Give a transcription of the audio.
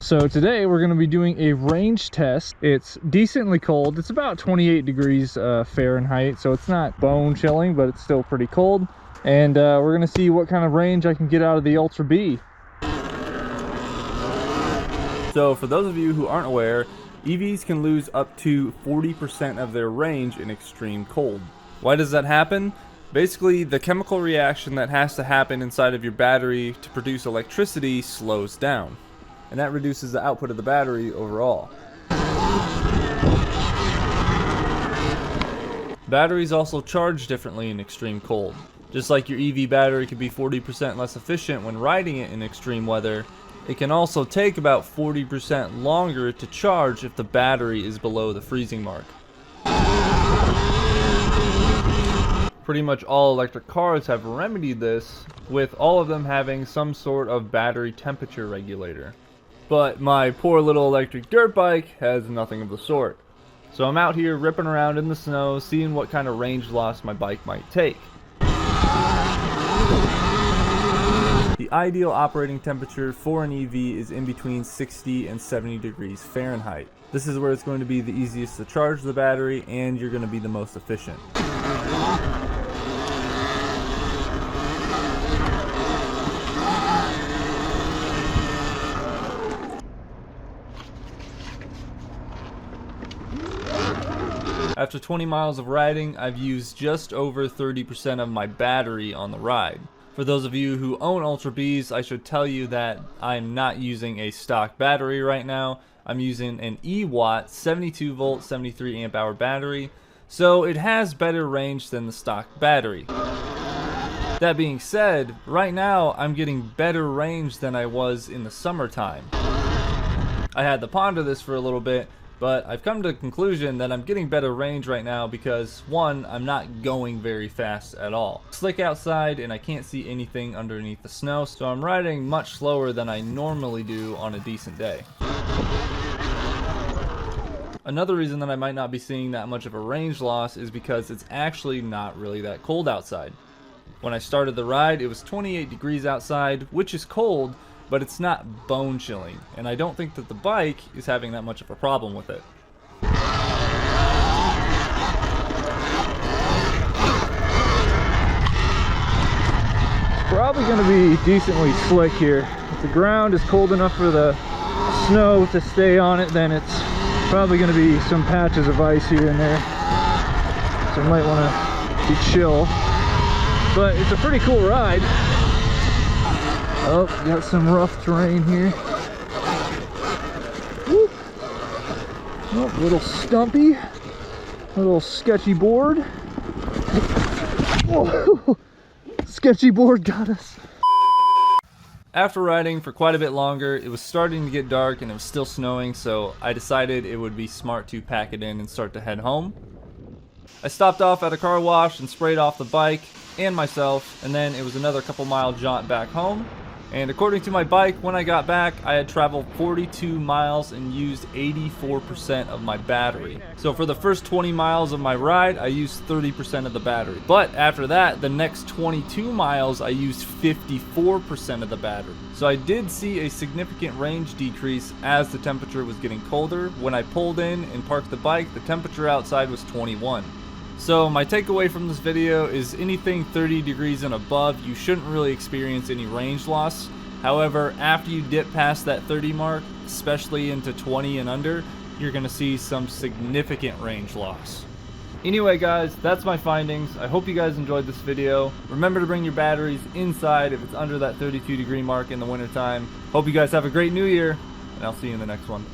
So today we're going to be doing a range test. It's decently cold. It's about 28 degrees Fahrenheit, so it's not bone chilling, but it's still pretty cold. And we're going to see what kind of range I can get out of the Ultra Bee. So for those of you who aren't aware, EVs can lose up to 40% of their range in extreme cold. Why does that happen? Basically, the chemical reaction that has to happen inside of your battery to produce electricity slows down, and that reduces the output of the battery overall. Batteries also charge differently in extreme cold. Just like your EV battery can be 40% less efficient when riding it in extreme weather, it can also take about 40% longer to charge if the battery is below the freezing mark. Pretty much all electric cars have remedied this, with all of them having some sort of battery temperature regulator. But my poor little electric dirt bike has nothing of the sort. So I'm out here ripping around in the snow, seeing what kind of range loss my bike might take. The ideal operating temperature for an EV is in between 60 and 70 degrees Fahrenheit. This is where it's going to be the easiest to charge the battery and you're going to be the most efficient. After 20 miles of riding, I've used just over 30% of my battery on the ride. For those of you who own Ultra Bees, I should tell you that I'm not using a stock battery right now. I'm using an Ewatt 72 volt 73 amp hour battery, so it has better range than the stock battery. That being said, right now I'm getting better range than I was in the summertime. I had to ponder this for a little bit, but I've come to the conclusion that I'm getting better range right now because, one, I'm not going very fast at all. It's slick outside and I can't see anything underneath the snow, so I'm riding much slower than I normally do on a decent day. Another reason that I might not be seeing that much of a range loss is because it's actually not really that cold outside. When I started the ride, it was 28 degrees outside, which is cold, but it's not bone chilling, and I don't think that the bike is having that much of a problem with it. Probably going to be decently slick here. If the ground is cold enough for the snow to stay on it, then it's probably going to be some patches of ice here and there. So I might want to be chill. But it's a pretty cool ride. Oh, got some rough terrain here. Woo. Oh, a little stumpy, a little sketchy board. Whoa. Sketchy board got us. After riding for quite a bit longer, it was starting to get dark and it was still snowing, so I decided it would be smart to pack it in and start to head home. I stopped off at a car wash and sprayed off the bike and myself, and then it was another couple mile jaunt back home. And according to my bike, when I got back, I had traveled 42 miles and used 84% of my battery. So for the first 20 miles of my ride, I used 30% of the battery. But after that, the next 22 miles, I used 54% of the battery. So I did see a significant range decrease as the temperature was getting colder. When I pulled in and parked the bike, the temperature outside was 21. So my takeaway from this video is anything 30 degrees and above, you shouldn't really experience any range loss. However, after you dip past that 30 mark, especially into 20 and under, you're going to see some significant range loss. Anyway guys, that's my findings. I hope you guys enjoyed this video. Remember to bring your batteries inside if it's under that 32 degree mark in the wintertime. Hope you guys have a great new year, and I'll see you in the next one.